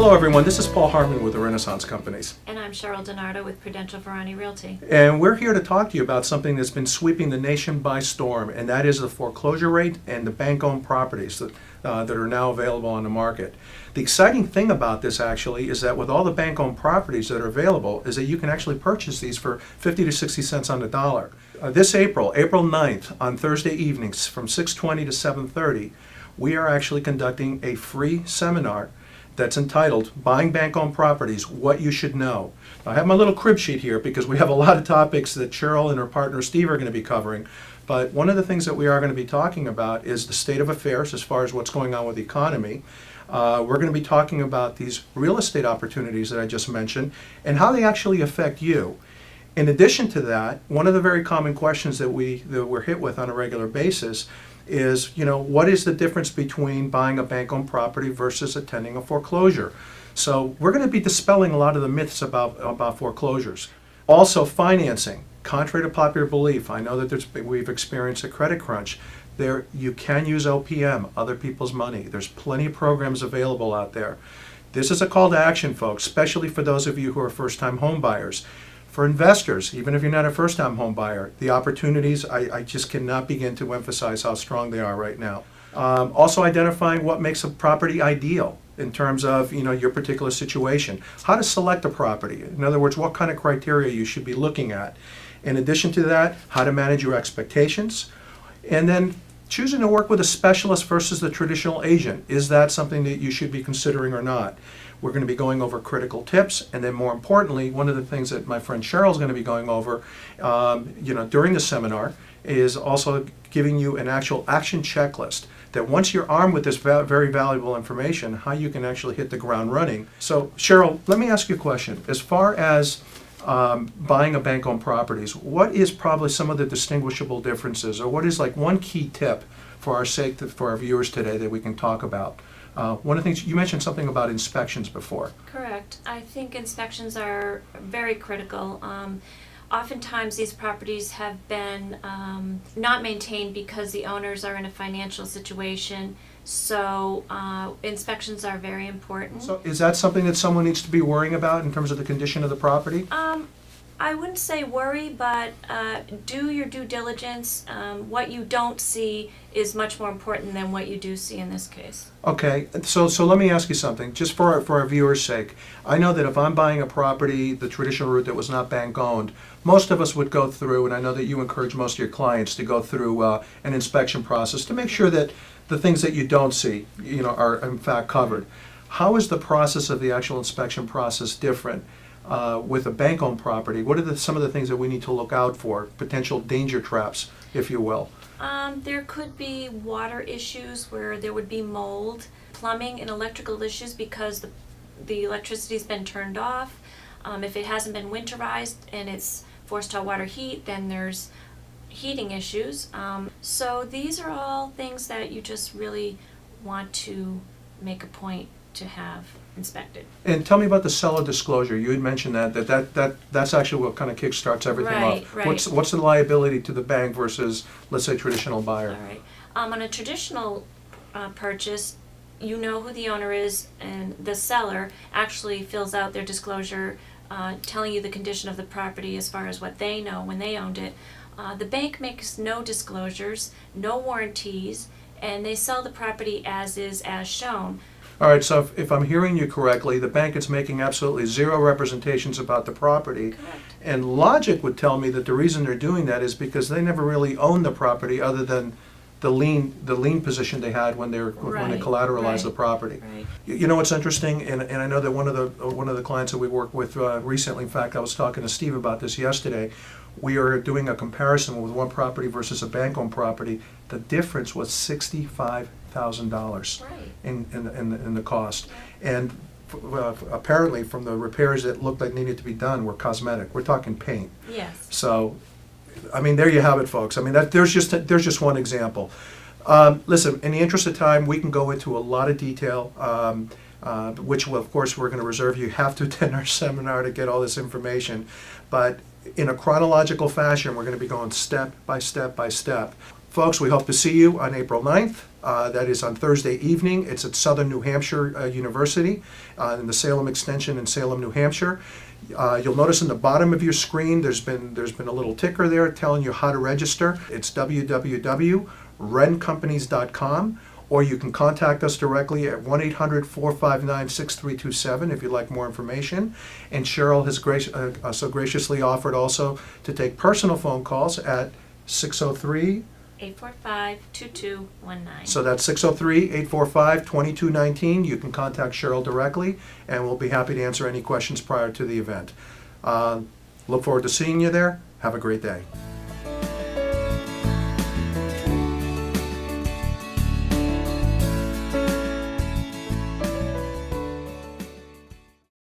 Hello everyone, this is Paul Harmon with the Renaissance Companies. And I'm Cheryl Donardo with Prudential Verani Realty. And we're here to talk to you about something that's been sweeping the nation by storm, and that is the foreclosure rate and the bank-owned properties that are now available on the market. The exciting thing about this actually is that with all the bank-owned properties that are available is that you can actually purchase these for 50 to 60 cents on the dollar. This April 9th, on Thursday evenings from 6:20 to 7:30, we are actually conducting a free seminar that's entitled Buying Bank-Owned Properties, What You Should Know. I have my little crib sheet here because we have a lot of topics that Cheryl and her partner Steve are going to be covering. But one of the things that we are going to be talking about is the state of affairs as far as what's going on with the economy. We're going to be talking about these real estate opportunities that I just mentioned and how they actually affect you. In addition to that, one of the very common questions that we're hit with on a regular basis is, what is the difference between buying a bank-owned property versus attending a foreclosure? So we're going to be dispelling a lot of the myths about foreclosures. Also, financing. Contrary to popular belief, I know that we've experienced a credit crunch. You can use OPM, other people's money. There's plenty of programs available out there. This is a call to action, folks, especially for those of you who are first-time home buyers. For investors, even if you're not a first-time home buyer, the opportunities, I just cannot begin to emphasize how strong they are right now. Also identifying what makes a property ideal in terms of your particular situation. How to select a property. In other words, what kind of criteria you should be looking at. In addition to that, how to manage your expectations. And then choosing to work with a specialist versus the traditional agent. Is that something that you should be considering or not? We're going to be going over critical tips, and then more importantly, one of the things that my friend Cheryl is going to be going over, during the seminar, is also giving you an actual action checklist. That once you're armed with this very valuable information, how you can actually hit the ground running. So, Cheryl, let me ask you a question. As far as buying a bank-owned properties, what is probably some of the distinguishable differences, or what is like one key tip for our sake, for our viewers today that we can talk about? One of the things, you mentioned something about inspections before. Correct. I think inspections are very critical. Oftentimes these properties have been not maintained because the owners are in a financial situation, so inspections are very important. So is that something that someone needs to be worrying about in terms of the condition of the property? I wouldn't say worry, but do your due diligence. What you don't see is much more important than what you do see in this case. Okay, so let me ask you something, just for our viewers' sake. I know that if I'm buying a property, the traditional route that was not bank-owned, most of us would go through, and I know that you encourage most of your clients to go through an inspection process to make sure that the things that you don't see, are in fact covered. How is the process of the actual inspection process different? With a bank-owned property, what are some of the things that we need to look out for? Potential danger traps, if you will. There could be water issues where there would be mold, plumbing and electrical issues because the electricity's been turned off. If it hasn't been winterized and it's forced hot water heat, then there's heating issues. So these are all things that you just really want to make a point to have inspected. And tell me about the seller disclosure. You had mentioned that's actually what kind of kickstarts everything off. Right. What's the liability to the bank versus, let's say, traditional buyer? All right. On a traditional purchase, you know who the owner is, and the seller actually fills out their disclosure telling you the condition of the property as far as what they know when they owned it. The bank makes no disclosures, no warranties, and they sell the property as is, as shown. All right, so if I'm hearing you correctly, the bank is making absolutely zero representations about the property. Correct. And logic would tell me that the reason they're doing that is because they never really owned the property other than the lien position they had when they collateralized the property. Right. You know what's interesting, and I know that one of the clients that we worked with recently, in fact, I was talking to Steve about this yesterday. We are doing a comparison with one property versus a bank-owned property. The difference was $65,000 in the cost, and apparently from the repairs that looked like needed to be done were cosmetic. We're talking paint. Yes. So, I mean, there you have it, folks. I mean, there's just one example. Listen, in the interest of time, we can go into a lot of detail, which, of course, we're going to reserve. You have to attend our seminar to get all this information, but in a chronological fashion, we're going to be going step by step by step. Folks, we hope to see you on April 9th. That is on Thursday evening. It's at Southern New Hampshire University in the Salem Extension in Salem, New Hampshire. You'll notice in the bottom of your screen there's been a little ticker there telling you how to register. It's www.rencompanies.com, or you can contact us directly at 1-800-459-6327 if you'd like more information. And Cheryl has so graciously offered also to take personal phone calls at 603. 845-2219. So that's 603-845-2219. You can contact Cheryl directly, and we'll be happy to answer any questions prior to the event. Look forward to seeing you there. Have a great day.